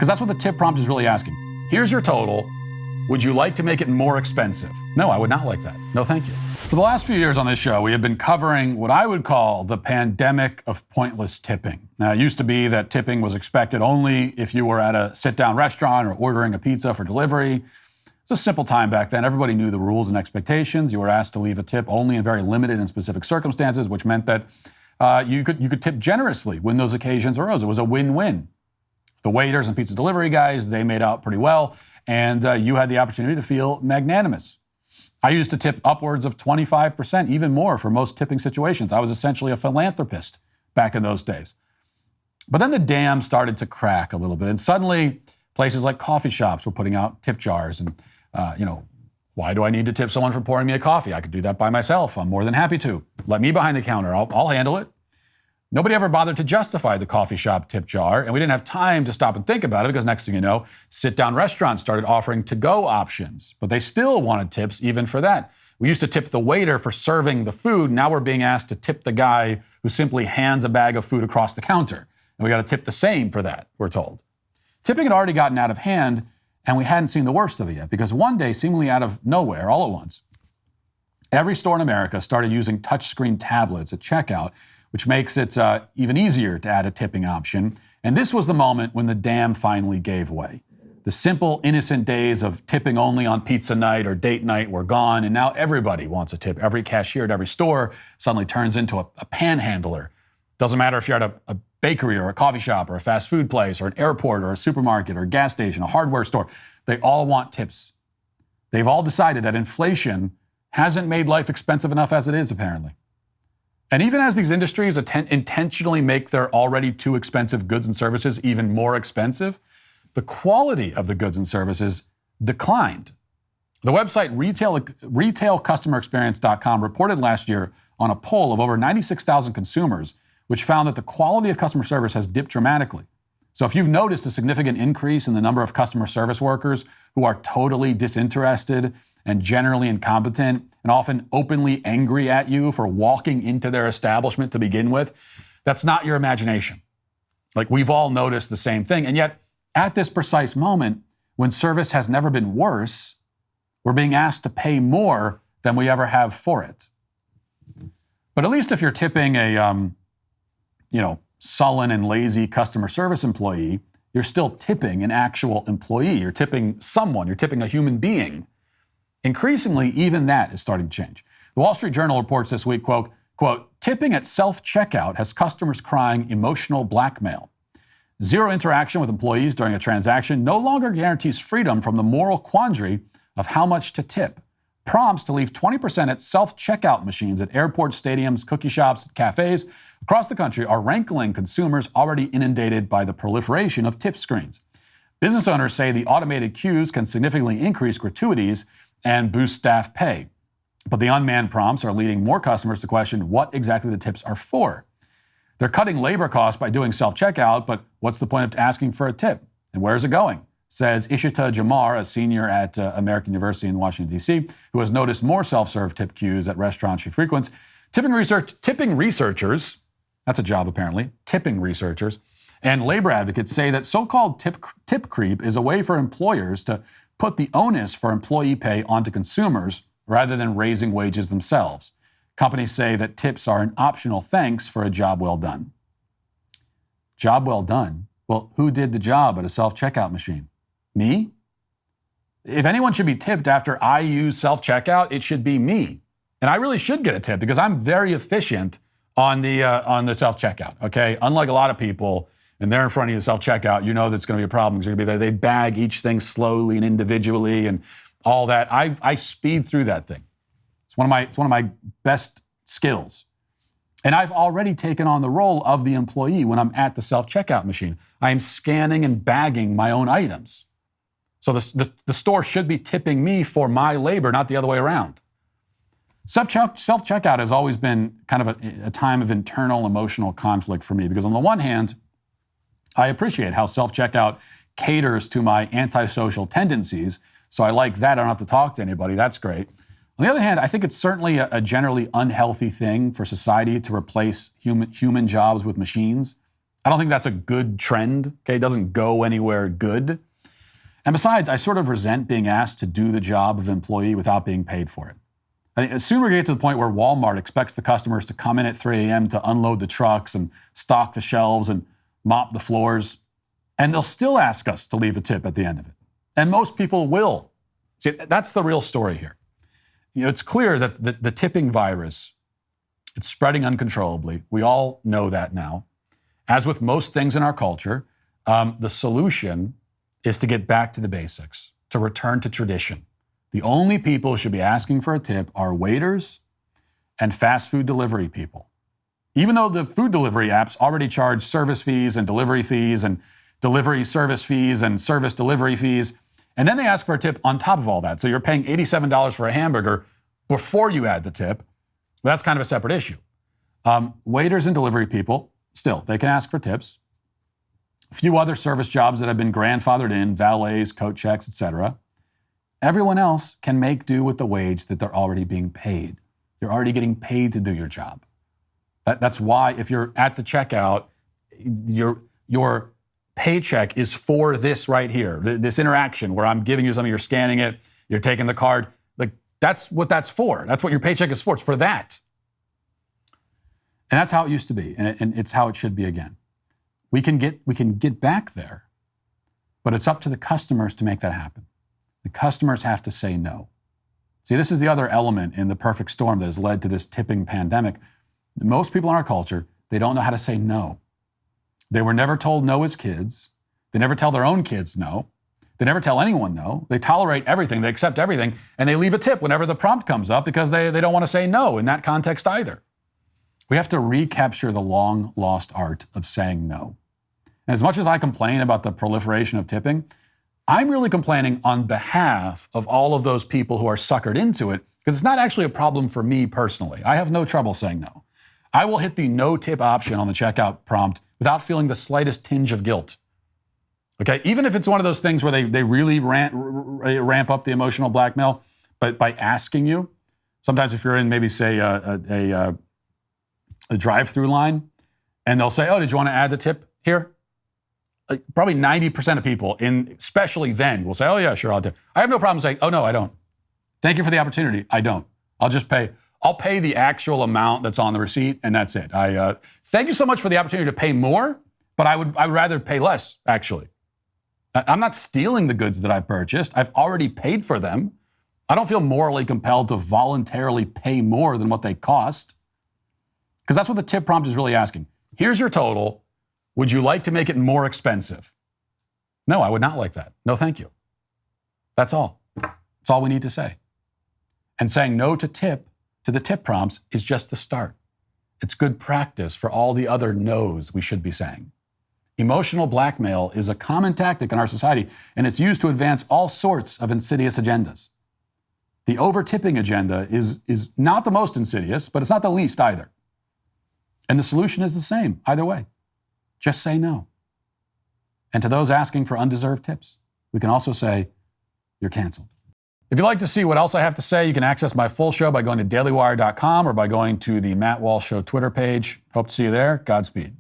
Because that's what the tip prompt is really asking. Here's your total. Would you like to make it more expensive? No, I would not like that. No, thank you. For the last few years on this show, we have been covering what I would call the pandemic of pointless tipping. Now, it used to be that tipping was expected only if you were at a sit-down restaurant or ordering a pizza for delivery. It's a simple time back then. Everybody knew the rules and expectations. You were asked to leave a tip only in very limited and specific circumstances, which meant that you could tip generously when those occasions arose. It was a win-win. The waiters and pizza delivery guys, they made out pretty well, and you had the opportunity to feel magnanimous. I used to tip upwards of 25%, even more for most tipping situations. I was essentially a philanthropist back in those days. But then the dam started to crack a little bit, and suddenly places like coffee shops were putting out tip jars. And, why do I need to tip someone for pouring me a coffee? I could do that by myself. I'm more than happy to. Let me behind the counter. I'll handle it. Nobody ever bothered to justify the coffee shop tip jar, and we didn't have time to stop and think about it because next thing you know, sit-down restaurants started offering to-go options, but they still wanted tips even for that. We used to tip the waiter for serving the food. Now we're being asked to tip the guy who simply hands a bag of food across the counter, and we got to tip the same for that, we're told. Tipping had already gotten out of hand, and we hadn't seen the worst of it yet because one day, seemingly out of nowhere, all at once, every store in America started using touchscreen tablets at checkout, which makes it even easier to add a tipping option. And this was the moment when the dam finally gave way. The simple, innocent days of tipping only on pizza night or date night were gone, and now everybody wants a tip. Every cashier at every store suddenly turns into a panhandler. Doesn't matter if you're at a bakery or a coffee shop or a fast food place or an airport or a supermarket or a gas station, a hardware store. They all want tips. They've all decided that inflation hasn't made life expensive enough as it is, apparently. And even as these industries intentionally make their already too expensive goods and services even more expensive, the quality of the goods and services declined. The website retailcustomerexperience.com reported last year on a poll of over 96,000 consumers, which found that the quality of customer service has dipped dramatically. So if you've noticed a significant increase in the number of customer service workers who are totally disinterested and generally incompetent and often openly angry at you for walking into their establishment to begin with, that's not your imagination. Like, we've all noticed the same thing. And yet, at this precise moment, when service has never been worse, we're being asked to pay more than we ever have for it. But at least if you're tipping a, sullen and lazy customer service employee, you're still tipping an actual employee. You're tipping someone. You're tipping a human being. Increasingly, even that is starting to change. The Wall Street Journal reports this week, quote, tipping at self-checkout has customers crying emotional blackmail. Zero interaction with employees during a transaction no longer guarantees freedom from the moral quandary of how much to tip. Prompts to leave 20% at self-checkout machines at airports, stadiums, cookie shops, and cafes across the country are rankling consumers already inundated by the proliferation of tip screens. Business owners say the automated queues can significantly increase gratuities and boost staff pay. But the unmanned prompts are leading more customers to question what exactly the tips are for. They're cutting labor costs by doing self-checkout, but what's the point of asking for a tip? And where is it going? Says Ishita Jamar, a senior at American University in Washington, D.C., who has noticed more self-serve tip queues at restaurants she frequents. Tipping researchers, that's a job apparently, tipping researchers, and labor advocates say that so-called tip creep is a way for employers to put the onus for employee pay onto consumers rather than raising wages themselves. Companies say that tips are an optional thanks for a job well done. Job well done? Well, who did the job at a self-checkout machine? Me? If anyone should be tipped after I use self-checkout, it should be me. And I really should get a tip because I'm very efficient on the self-checkout, okay? Unlike a lot of people, and they're in front of you self-checkout, you know that's going to be a problem. It's going to be there. They bag each thing slowly and individually and all that. I speed through that thing. It's one of my best skills. And I've already taken on the role of the employee when I'm at the self-checkout machine. I am scanning and bagging my own items. So the store should be tipping me for my labor, not the other way around. Self-checkout has always been kind of a time of internal emotional conflict for me because on the one hand, I appreciate how self-checkout caters to my antisocial tendencies. So I like that. I don't have to talk to anybody. That's great. On the other hand, I think it's certainly a generally unhealthy thing for society to replace human jobs with machines. I don't think that's a good trend. Okay, it doesn't go anywhere good. And besides, I sort of resent being asked to do the job of an employee without being paid for it. I think as soon as we get to the point where Walmart expects the customers to come in at 3 a.m. to unload the trucks and stock the shelves and mop the floors, and they'll still ask us to leave a tip at the end of it. And most people will. See, that's the real story here. It's clear that the tipping virus, it's spreading uncontrollably. We all know that now. As with most things in our culture, the solution is to get back to the basics, to return to tradition. The only people who should be asking for a tip are waiters and fast food delivery people. Even though the food delivery apps already charge service fees and delivery service fees and service delivery fees, and then they ask for a tip on top of all that. So you're paying $87 for a hamburger before you add the tip. That's kind of a separate issue. Waiters and delivery people, still, they can ask for tips. A few other service jobs that have been grandfathered in, valets, coat checks, etc. Everyone else can make do with the wage that they're already being paid. You're already getting paid to do your job. That's why if you're at the checkout, your paycheck is for this right here, this interaction where I'm giving you something, you're scanning it, you're taking the card. Like that's what that's for. That's what your paycheck is for. It's for that. And that's how it used to be, and it's how it should be again. We can get back there, but it's up to the customers to make that happen. The customers have to say no. See, this is the other element in the perfect storm that has led to this tipping pandemic. Most people in our culture, they don't know how to say no. They were never told no as kids. They never tell their own kids no. They never tell anyone no. They tolerate everything, they accept everything, and they leave a tip whenever the prompt comes up because they don't want to say no in that context either. We have to recapture the long-lost art of saying no. And as much as I complain about the proliferation of tipping, I'm really complaining on behalf of all of those people who are suckered into it, because it's not actually a problem for me personally. I have no trouble saying no. I will hit the no tip option on the checkout prompt without feeling the slightest tinge of guilt. Okay, even if it's one of those things where they really ramp up the emotional blackmail, but by asking you, sometimes if you're in maybe say a drive-through line, and they'll say, "Oh, did you want to add the tip here?" Like, probably 90% of people, especially then, will say, "Oh yeah, sure, I'll tip." I have no problem saying, "Oh no, I don't. Thank you for the opportunity. I don't. I'll just pay. I'll pay the actual amount that's on the receipt, and that's it. Thank you so much for the opportunity to pay more, but I would rather pay less, actually. I'm not stealing the goods that I purchased. I've already paid for them. I don't feel morally compelled to voluntarily pay more than what they cost." Because that's what the tip prompt is really asking. Here's your total. Would you like to make it more expensive? No, I would not like that. No, thank you. That's all. That's all we need to say. And saying no to the tip prompts is just the start. It's good practice for all the other no's we should be saying. Emotional blackmail is a common tactic in our society, and it's used to advance all sorts of insidious agendas. The over-tipping agenda is not the most insidious, but it's not the least either. And the solution is the same, either way. Just say no. And to those asking for undeserved tips, we can also say, you're canceled. If you'd like to see what else I have to say, you can access my full show by going to dailywire.com or by going to the Matt Walsh Show Twitter page. Hope to see you there. Godspeed.